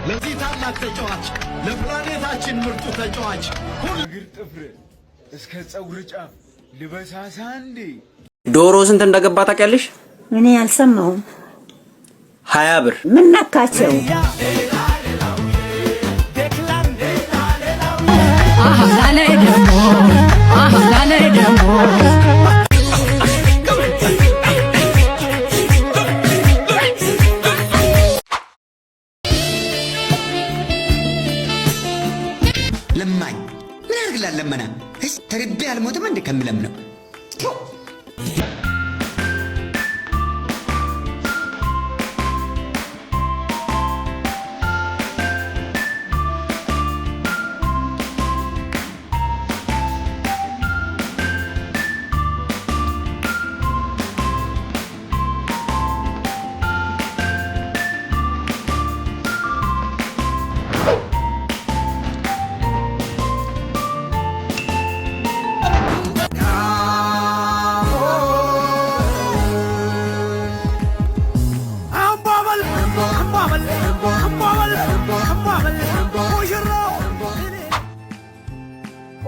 ለዚህ ታላቅ ተጫዋች ለፕላኔታችን ምርጡ ተጫዋች እግር ጥፍር እስከ ፀጉር ጫፍ ልበሳሳ እንዴ። ዶሮ ስንት እንደገባ ታውቂያለሽ? እኔ አልሰማሁም። 20 ብር። ምን ነካቸው? ለማኝ ምን ያርግላል? ለመና ተርቤ አልሞትም እንደ ከምለምነው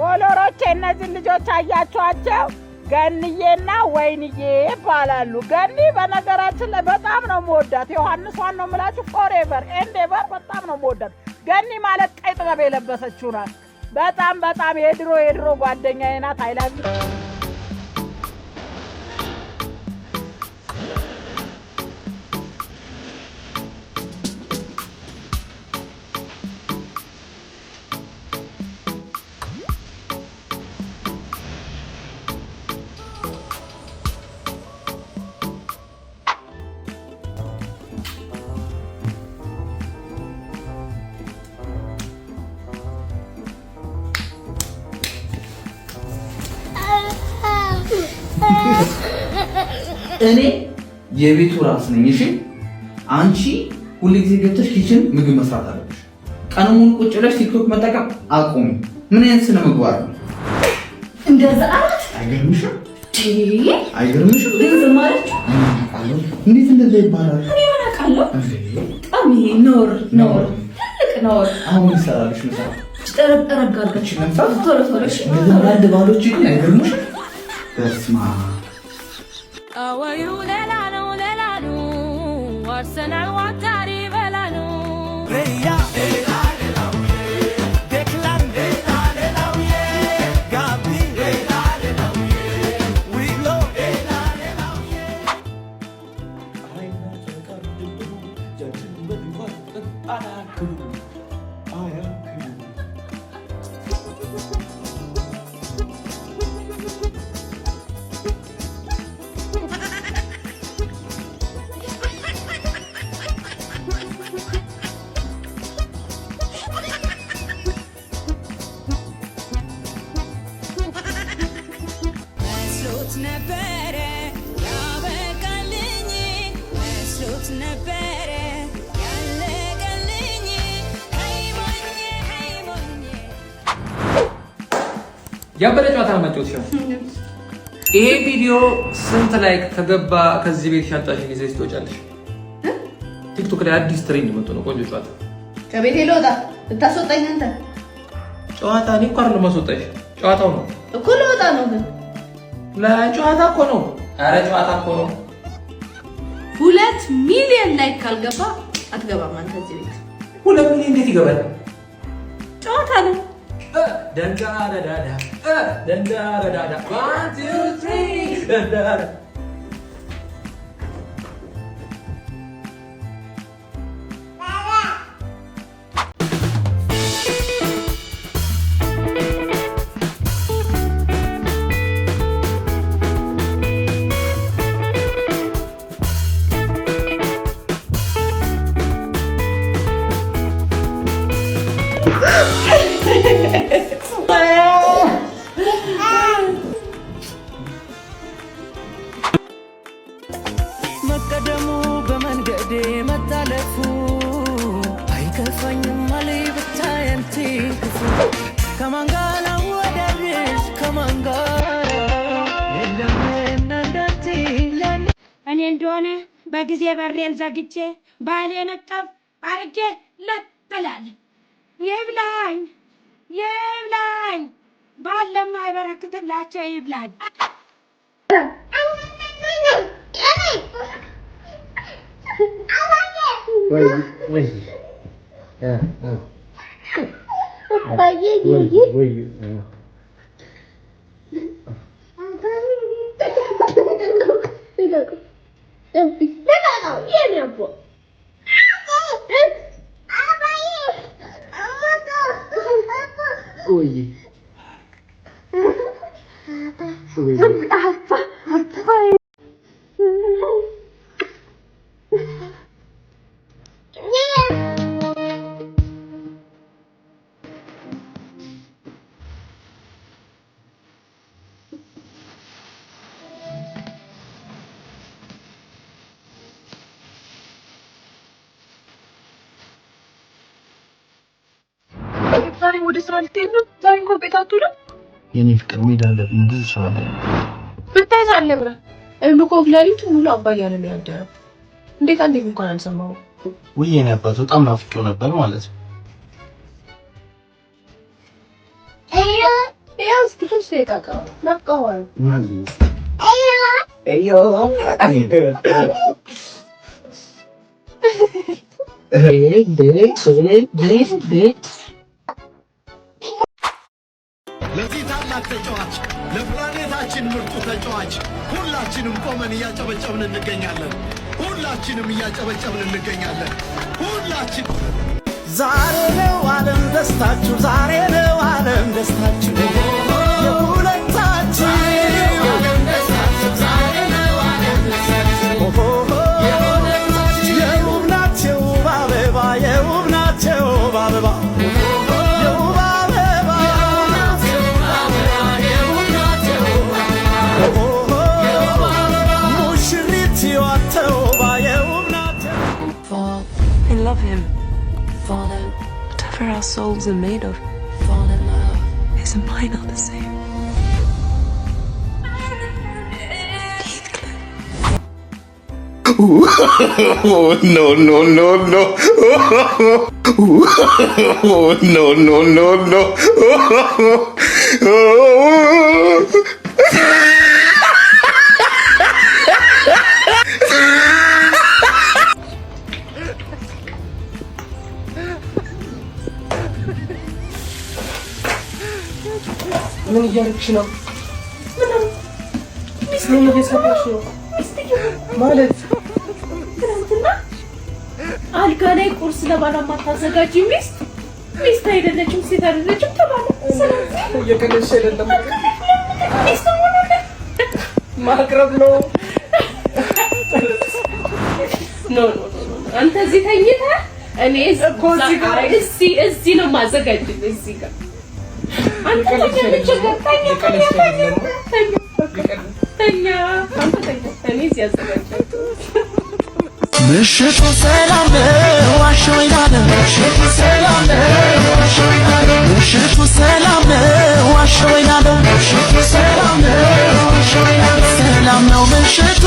ወሎሮቼ እነዚህ ልጆች አያቸዋቸው? ገንዬና ወይንዬ ይባላሉ። ገኒ በነገራችን ላይ በጣም ነው የምወዳት። ዮሐንሷን ነው የምላችሁ። ፎሬቨር ኤንድ ኤቨር በጣም ነው የምወዳት። ገኒ ማለት ቀይ ጥበብ የለበሰችው ናት። በጣም የድሮ ጓደኛዬ ናት። አይላቪ እኔ የቤቱ ራስ ነኝ። እሺ አንቺ ሁሉ ጊዜ ገብተሽ ኪችን ምግብ መስራት አለብሽ። ቀኑን ሙሉ ቁጭ ብለሽ ቲክቶክ መጠቀም አቁሚ። ምን አይነት ስነ ምግባር ነው እንደዛ? አይገርምሽም? አይገርምሽም? ዝም ማለት እንዴት እንደዛ ይባላል? እኔ ምን አውቃለሁ? በጣም ይሄ ኖር ትልቅ ኖር። አሁን ምን ይሰራልሽ? ምሳ ጠረብ አድርጋችሁ ቶሎ እሺ። እንደዛ አንድ ባሎች ግን አይገርምሽም? በስማ አወዩ ሌላ ነው አርሰናል ዋታሪ በላ ነው ነበረ ያበቃልኝ መስሎት ነበረ ያለቀልኝ አይሞኝ ያበደ ጨዋታ ነው መጫወት ይችላል። ይሄ ቪዲዮ ስንት ላይክ ከገባ ከዚህ ቤት ሻንጣሽን ይዘሽ ትወጫለሽ? ቲክቶክ ላይ አዲስ ትሬንድ መጥቶ ነው። ቆንጆ ጨዋታ። ከቤቴ ልወጣ ልታስወጣኝ አንተ? ጨዋታ እኔ እኮ አይደለም ማስወጣሽ፣ ጨዋታው ነው እኮ። ልወጣ ነው ግን ለጨዋታ እኮ ነው። ኧረ ጨዋታ እኮ ነው። 2 ሚሊዮን ላይክ ካልገባ አትገባም አንተ እዚህ ቤት። 2 ሚሊዮን እንዴት ይገባል? ጨዋታ ነው። ደንዳረዳዳ 1 2 3 ደንዳራ መቀደሙ በመንገዴ መታለፉ አይከፋኝም አለኝ ብታይ አንቺ ክፉ ከማን ጋር ላወዳድርሽ ከማን ጋር የለም እንዳንቺ ለኔ እኔ እንደሆነ በጊዜ በሬን ዘግቼ ባሌን እቅፍ አድርጌ ለጥ በላል ይብላኝ ይብላኝ ባለም አይበረክትላቸው ይብላኝ ወይ ዛሬ ወደ ስራ ልትሄድ ነው? ዛሬ እንኳን ቤት አትውልም? የኔ ፍቅር ሜዳ አለብኝ ብዙ ሰው አለ። ብታይ አለብህ እኮ ሌሊቱን ሙሉ አባዬ ነው ያደረው። እንዴት አንዴ እንኳን አልሰማሁም። ውይ የኔ አባት በጣም ናፍቄው ነበር ማለት ነው። ያው ስክሪፕት ተቃቃ ናፍቀዋል። ለዚህ ታላቅ ተጫዋች ለፕላኔታችን ምርጡ ተጫዋች ሁላችንም ቆመን እያጨበጨብን እንገኛለን። ሁላችን ዛሬ ነው ዓለም ደስታችሁ፣ ዛሬ ነው ዓለም ደስታችሁ የሁለታችሁ የውብ ናቸው አበባ የውብ ናቸው አበባ I love him. Whatever our souls are made of, his and mine are the same. Oh, no, no, no, no. Oh, no, no, no, no. ምን እያደረግሽ ነው? ምን እየሰራሽ ነው? ማለት ትናንትና አልጋ ላይ ቁርስ ለባሏ ማታዘጋጅ ሚስት አይደለችም፣ ሴት አይደለችም ተባለ። ስለዚህ እየቀለድሽ አይደለም፣ ሚስት ሆነ ማቅረብ ነው። ኖ አንተ እዚህ ተኝተህ እኔ እዚህ ነው ማዘጋጅልህ እዚህ ጋር አንተ ምሽቱ ሰላም ነው አሸወይና ነው ምሽቱ ሰላም ነው አሸወይና ነው ምሽቱ ሰላም ነው አሸወይና ነው ምሽቱ ሰላም ነው አሸወይና ነው ሰላም ነው ምሽቱ